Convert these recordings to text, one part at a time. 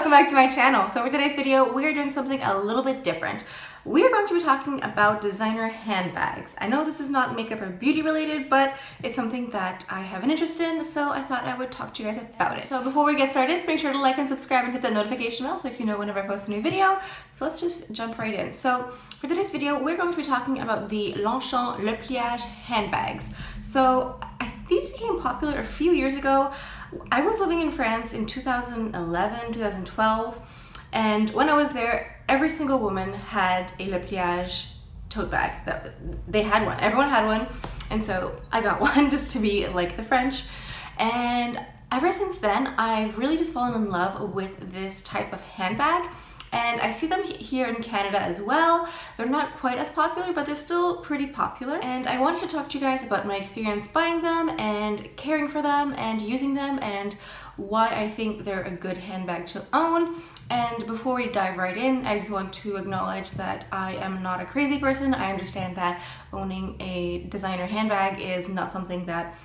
welcome back to my channel. So for today's video, we are doing something a little bit different. We are going to be talking about designer handbags. I know this is not makeup or beauty related, but it's something that I have an interest in, so I thought I would talk to you guys about it. So before we get started, make sure to like and subscribe and hit that notification bell so you know whenever I post a new video. So let's just jump right in. So for today's video, we're going to be talking about the Longchamp Le Pliage handbags. So these became popular a few years ago. I was living in France in 2011, 2012, and when I was there, every single woman had a Le Pliage tote bag. They had one, everyone had one, and so I got one just to be like the French. And ever since then, I've really just fallen in love with this type of handbag. And I see them here in Canada as well. They're not quite as popular, but they're still pretty popular. And I wanted to talk to you guys about my experience buying them and caring for them and using them and why I think they're a good handbag to own. And before we dive right in, I just want to acknowledge that I am not a crazy person. I understand that owning a designer handbag is not something that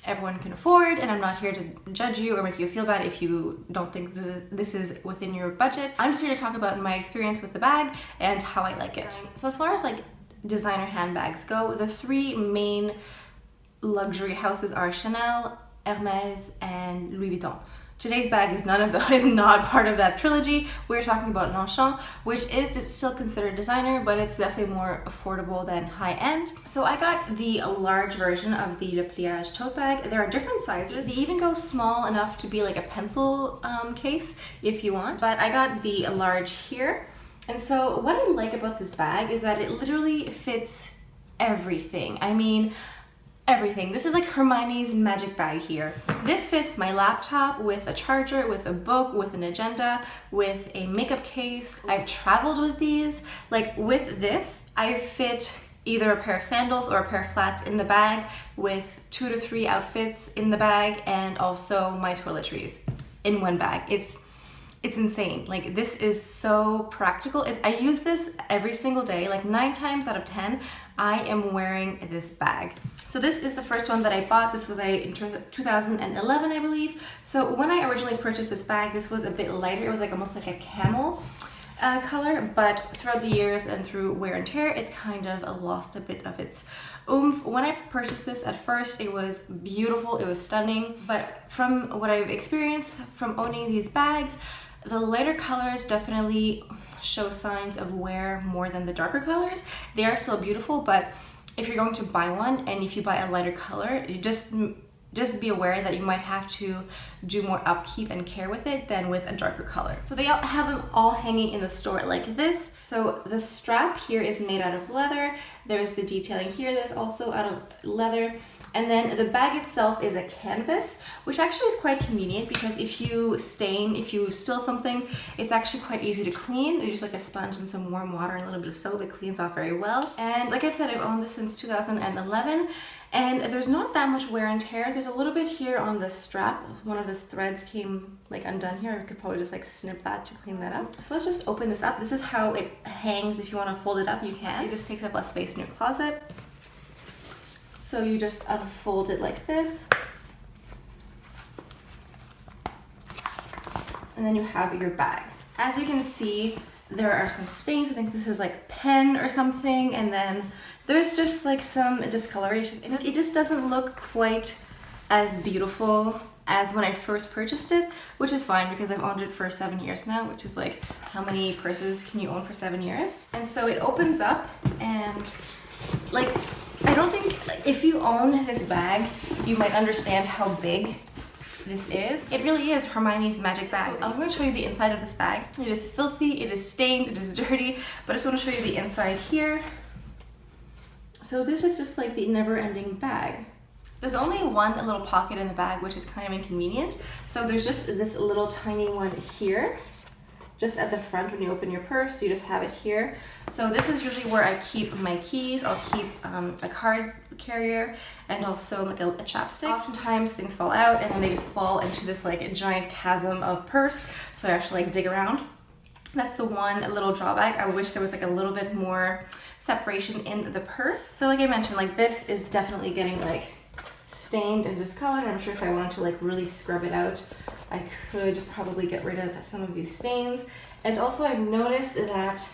everyone can afford, and I'm not here to judge you or make you feel bad if you don't think this is within your budget. I'm just here to talk about my experience with the bag and how I like it. So as far as like designer handbags go, the three main luxury houses are Chanel, Hermes, and Louis Vuitton. Today's bag is not part of that trilogy. We're talking about Longchamp, which is still considered designer, but it's definitely more affordable than high-end. So I got the large version of the Le Pliage tote bag. There are different sizes. They even go small enough to be like a pencil case if you want, but I got the large here. And so what I like about this bag is that it literally fits everything. I mean, everything. This is like Hermione's magic bag here. This fits my laptop with a charger, with a book, with an agenda, with a makeup case. I've traveled with these. Like with this, I fit either a pair of sandals or a pair of flats in the bag with 2 to 3 outfits in the bag and also my toiletries in one bag. It's insane. Like, this is so practical. I use this every single day. Like 9 times out of 10, I am wearing this bag. So this is the first one that I bought. This was in 2011, I believe. So when I originally purchased this bag, this was a bit lighter. It was like almost like a camel color, but throughout the years and through wear and tear, it kind of lost a bit of its oomph. When I purchased this at first, it was beautiful, it was stunning, but from what I've experienced from owning these bags, the lighter colors definitely show signs of wear more than the darker colors. They are still beautiful, but if you're going to buy one and if you buy a lighter color, you just be aware that you might have to do more upkeep and care with it than with a darker color. So they have them all hanging in the store like this. So the strap here is made out of leather. There's the detailing here that is also out of leather. And then the bag itself is a canvas, which actually is quite convenient because if you spill something, it's actually quite easy to clean. You just like a sponge and some warm water and a little bit of soap, it cleans off very well. And like I said, I've owned this since 2011, and there's not that much wear and tear. There's a little bit here on the strap. One of the threads came like undone here. I could probably just like snip that to clean that up. So let's just open this up. This is how it hangs. If you want to fold it up, you can. It just takes up less space in your closet. So you just unfold it like this. And then you have your bag. As you can see, there are some stains. I think this is like pen or something. And then there's just like some discoloration. It just doesn't look quite as beautiful as when I first purchased it, which is fine because I've owned it for 7 years now, which is like, how many purses can you own for 7 years? And so it opens up, and like, I don't think, if you own this bag, you might understand how big this is. It really is Hermione's magic bag. So I'm going to show you the inside of this bag. It is filthy, it is stained, it is dirty, but I just want to show you the inside here. So this is just like the never-ending bag. There's only one little pocket in the bag, which is kind of inconvenient. So there's just this little tiny one here, just at the front when you open your purse. You just have it here. So this is usually where I keep my keys. I'll keep a card carrier and also like a chapstick. Oftentimes things fall out and then they just fall into this like a giant chasm of purse. So I actually like dig around. That's the one little drawback. I wish there was like a little bit more separation in the purse. So like I mentioned, like this is definitely getting like stained and discolored. I'm sure if I wanted to like really scrub it out, I could probably get rid of some of these stains. And also I've noticed that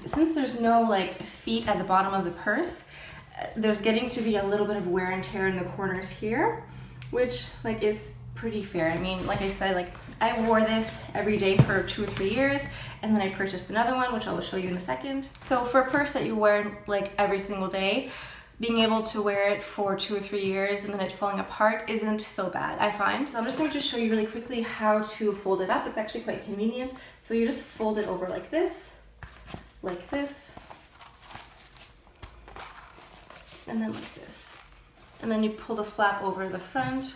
since there's no like feet at the bottom of the purse, there's getting to be a little bit of wear and tear in the corners here, which like is pretty fair. I mean, like I said, like I wore this every day for 2 or 3 years, and then I purchased another one, which I will show you in a second. So for a purse that you wear like every single day, being able to wear it for 2 or 3 years and then it falling apart isn't so bad, I find. So I'm just going to show you really quickly how to fold it up. It's actually quite convenient. So you just fold it over like this, and then like this. And then you pull the flap over the front,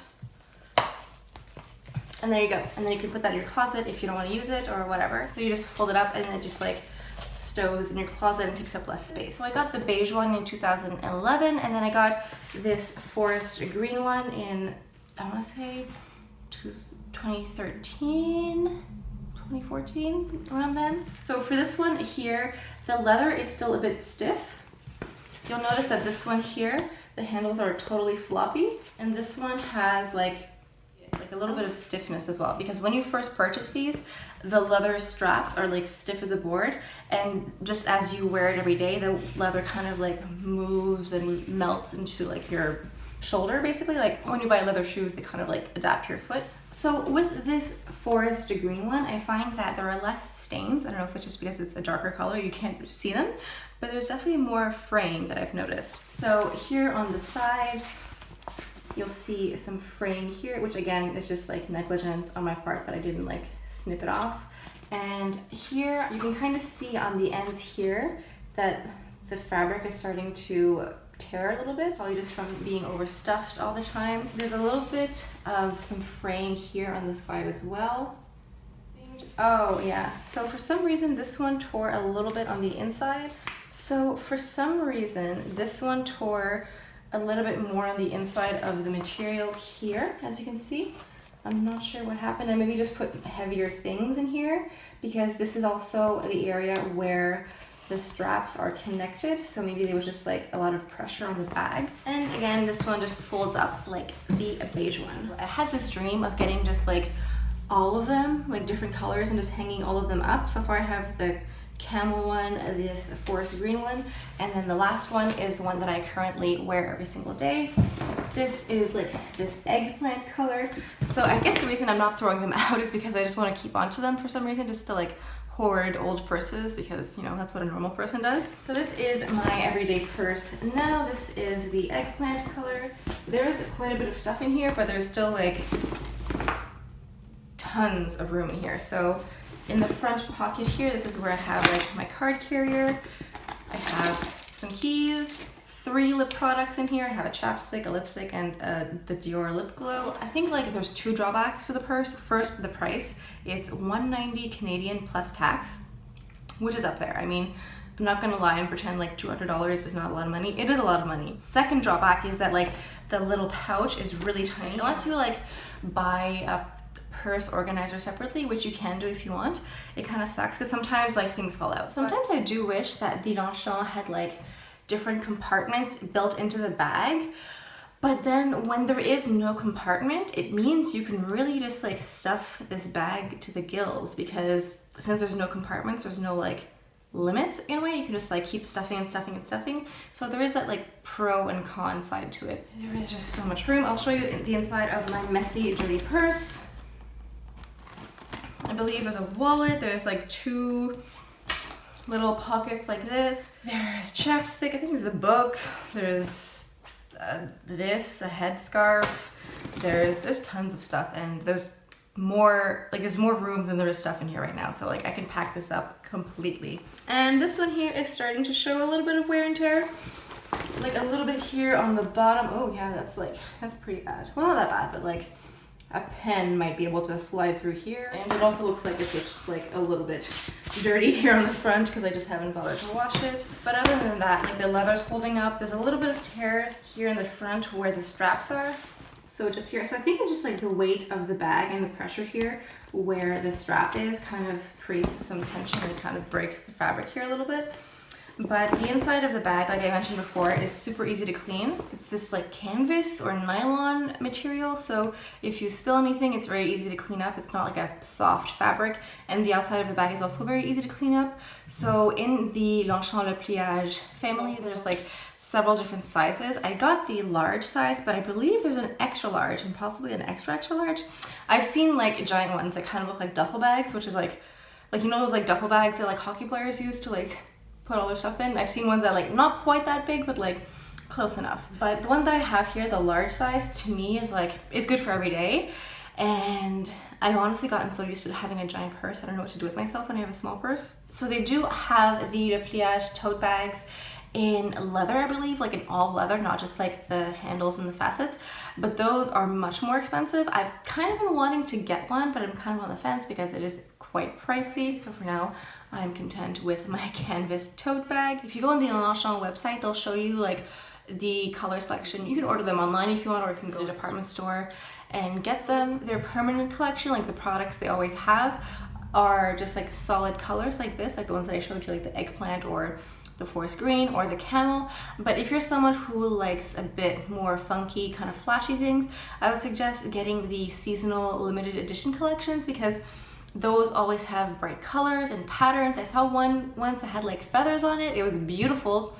and there you go. And then you can put that in your closet if you don't want to use it or whatever. So you just fold it up and then it just like stows in your closet and takes up less space. So I got the beige one in 2011, and then I got this forest green one in, I want to say 2013, 2014, around then. So for this one here, the leather is still a bit stiff. You'll notice that this one here, the handles are totally floppy, and this one has like a little bit of stiffness as well, because when you first purchase these, the leather straps are like stiff as a board, and just as you wear it every day, the leather kind of like moves and melts into like your shoulder, basically. Like when you buy leather shoes, they kind of like adapt to your foot. So with this forest green one, I find that there are less stains. I don't know if it's just because it's a darker color, you can't see them, but there's definitely more fraying that I've noticed. So here on the side, you'll see some fraying here, which again is just like negligent on my part that I didn't like snip it off. And here you can kind of see on the ends here that the fabric is starting to tear a little bit, probably just from being overstuffed all the time. There's a little bit of some fraying here on the side as well. Oh yeah, so for some reason this one tore a little bit on the inside. So for some reason this one tore a little bit more on the inside of the material here, as you can see. I'm not sure what happened. I maybe just put heavier things in here, because this is also the area where the straps are connected, so maybe there was just like a lot of pressure on the bag. And again, this one just folds up like the beige one. I had this dream of getting just like all of them, like different colors, and just hanging all of them up. So far I have the camel one, this forest green one, and then the last one is the one that I currently wear every single day. This is like this eggplant color. So I guess the reason I'm not throwing them out is because I just want to keep onto them for some reason, just to like hoard old purses, because you know that's what a normal person does. So this is my everyday purse now. This is the eggplant color. There's quite a bit of stuff in here, but there's still like tons of room in here. So in the front pocket here, this is where I have like my card carrier. I have some keys, 3 lip products in here. I have a chapstick, a lipstick, and the Dior lip glow. I think like there's 2 drawbacks to the purse. First, the price. It's $190 Canadian plus tax, which is up there. I mean, I'm not gonna lie and pretend like $200 is not a lot of money. It is a lot of money. Second drawback is that like the little pouch is really tiny. Unless you like buy a purse organizer separately, which you can do if you want, it kind of sucks because sometimes like things fall out. Sometimes I do wish that the Longchamp had like different compartments built into the bag, but then when there is no compartment, it means you can really just like stuff this bag to the gills, because since there's no compartments, there's no like limits in a way. You can just like keep stuffing and stuffing and stuffing. So there is that like pro and con side to it. There is just so much room. I'll show you the inside of my messy, dirty purse. I believe there's a wallet, there's like 2 little pockets like this. There's chapstick, I think there's a book, there's this, a headscarf. There's tons of stuff, and there's more room than there is stuff in here right now. So like I can pack this up completely. And this one here is starting to show a little bit of wear and tear. Like a little bit here on the bottom. Oh yeah, that's pretty bad. Well, not that bad, but like a pen might be able to slide through here. And it also looks like it's just like a little bit dirty here on the front because I just haven't bothered to wash it. But other than that, like the leather's holding up. There's a little bit of tears here in the front where the straps are. So just here. So I think it's just like the weight of the bag and the pressure here where the strap is kind of creates some tension and kind of breaks the fabric here a little bit. But the inside of the bag, like I mentioned before, is super easy to clean. It's this like canvas or nylon material, so if you spill anything, it's very easy to clean up. It's not like a soft fabric, and the outside of the bag is also very easy to clean up. So in the Longchamp Le Pliage family, there's like several different sizes. I got the large size, but I believe there's an extra large and possibly an extra large. I've seen like giant ones that kind of look like duffel bags, which is like you know those like duffel bags that like hockey players use to like put all their stuff in. I've seen ones that like not quite that big, but like close enough. But the one that I have here, the large size, to me is like, it's good for every day. And I've honestly gotten so used to having a giant purse, I don't know what to do with myself when I have a small purse. So they do have the Le Pliage tote bags in leather, I believe, like in all leather, not just like the handles and the facets, but those are much more expensive. I've kind of been wanting to get one, but I'm kind of on the fence because it is quite pricey. So for now, I'm content with my canvas tote bag. If you go on the Longchamp website, they'll show you like the color selection. You can order them online if you want, or you can go to a department store and get them. Their permanent collection, like the products they always have, are just like solid colors like this, like the ones that I showed you, like the eggplant or the forest green or the camel. But if you're someone who likes a bit more funky, kind of flashy things, I would suggest getting the seasonal limited edition collections, because those always have bright colors and patterns. I saw one once that had like feathers on it. It was beautiful.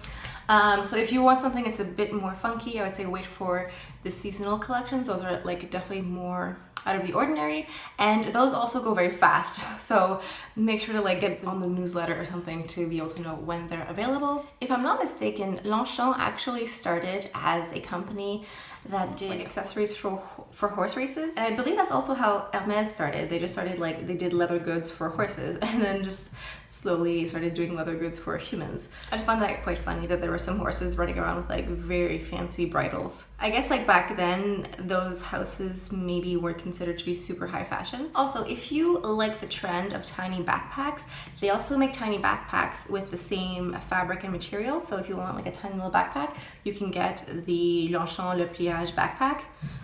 So if you want something that's a bit more funky, I would say wait for the seasonal collections. Those are like definitely more out of the ordinary, and those also go very fast, so make sure to like get on the newsletter or something to be able to know when they're available. If I'm not mistaken, Longchamp actually started as a company that did like accessories for horse races, and I believe that's also how Hermès started. They just started like, they did leather goods for horses and then just slowly started doing leather goods for humans. I just found that quite funny that there were some horses running around with like very fancy bridles. I guess like back then those houses maybe weren't considered to be super high fashion. Also, if you like the trend of tiny backpacks, they also make tiny backpacks with the same fabric and material. So if you want like a tiny little backpack, you can get the Longchamp Le Pliage backpack.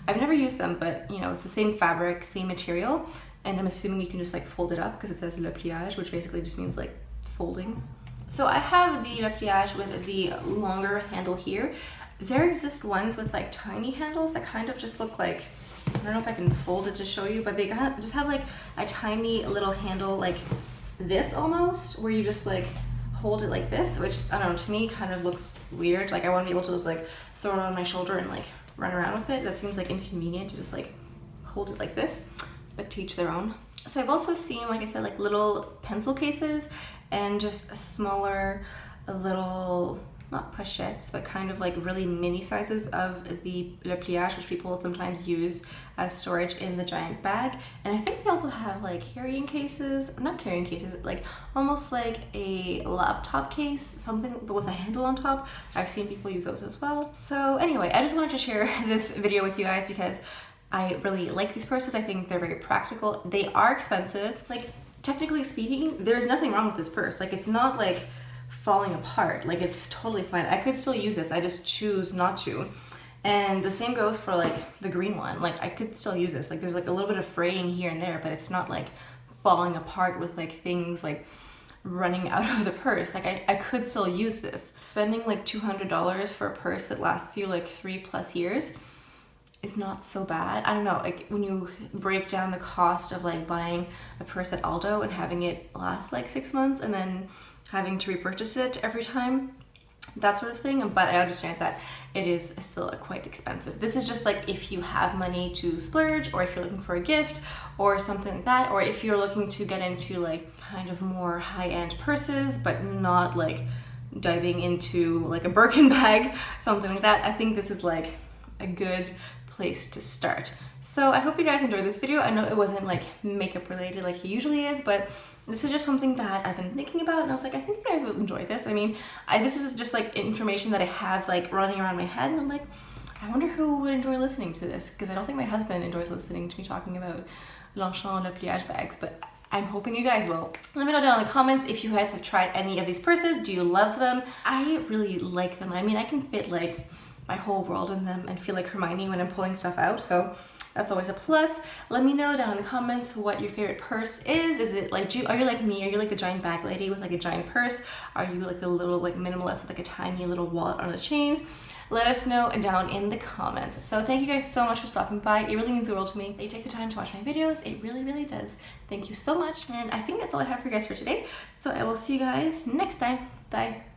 I've never used them, but you know, it's the same fabric, same material, and I'm assuming you can just like fold it up because it says Le Pliage, which basically just means like folding. So I have the Le Pliage with the longer handle here. There exist ones with like tiny handles that kind of just look like, I don't know if I can fold it to show you, but they just have like a tiny little handle like this almost, where you just like hold it like this, which I don't know, to me kind of looks weird. Like I want to be able to just like throw it on my shoulder and like run around with it. That seems like inconvenient to just like hold it like this, but to each their own. So I've also seen, like I said, like little pencil cases and just a smaller little, not pochettes, but kind of like really mini sizes of the Le Pliage, which people sometimes use as storage in the giant bag. And I think they also have like carrying cases, not carrying cases, like almost like a laptop case, something, but with a handle on top. I've seen people use those as well. So anyway, I just wanted to share this video with you guys because I really like these purses. I think they're very practical. They are expensive. Like technically speaking, there's nothing wrong with this purse. Like it's not like falling apart, like it's totally fine. I could still use this, I just choose not to. And the same goes for like the green one. Like I could still use this. Like there's like a little bit of fraying here and there, but it's not like falling apart with like things like running out of the purse. Like I could still use this. Spending like $200 for a purse that lasts you like 3+ years is not so bad. I don't know, like when you break down the cost of like buying a purse at Aldo and having it last like 6 months and then having to repurchase it every time, that sort of thing. But I understand that it is still quite expensive. This is just like if you have money to splurge, or if you're looking for a gift or something like that, or if you're looking to get into like kind of more high-end purses but not like diving into like a Birkin bag, something like that. I think this is like a good place to start. So I hope you guys enjoyed this video. I know it wasn't like makeup related like it usually is, but this is just something that I've been thinking about, and I was like, I think you guys will enjoy this. I mean, this is just like information that I have like running around my head, and I'm like, I wonder who would enjoy listening to this, because I don't think my husband enjoys listening to me talking about Longchamp Le Pliage bags, but I'm hoping you guys will. Let me know down in the comments if you guys have tried any of these purses. Do you love them? I really like them. I mean, I can fit like my whole world in them and feel like Hermione when I'm pulling stuff out, so That's always a plus. Let me know down in the comments what your favorite purse is. Is it like, are you like me? Are you like the giant bag lady with like a giant purse? Are you like the little like minimalist with like a tiny little wallet on a chain? Let us know down in the comments. So thank you guys so much for stopping by. It really means the world to me that you take the time to watch my videos. It really, really does. Thank you so much. And I think that's all I have for you guys for today. So I will see you guys next time. Bye.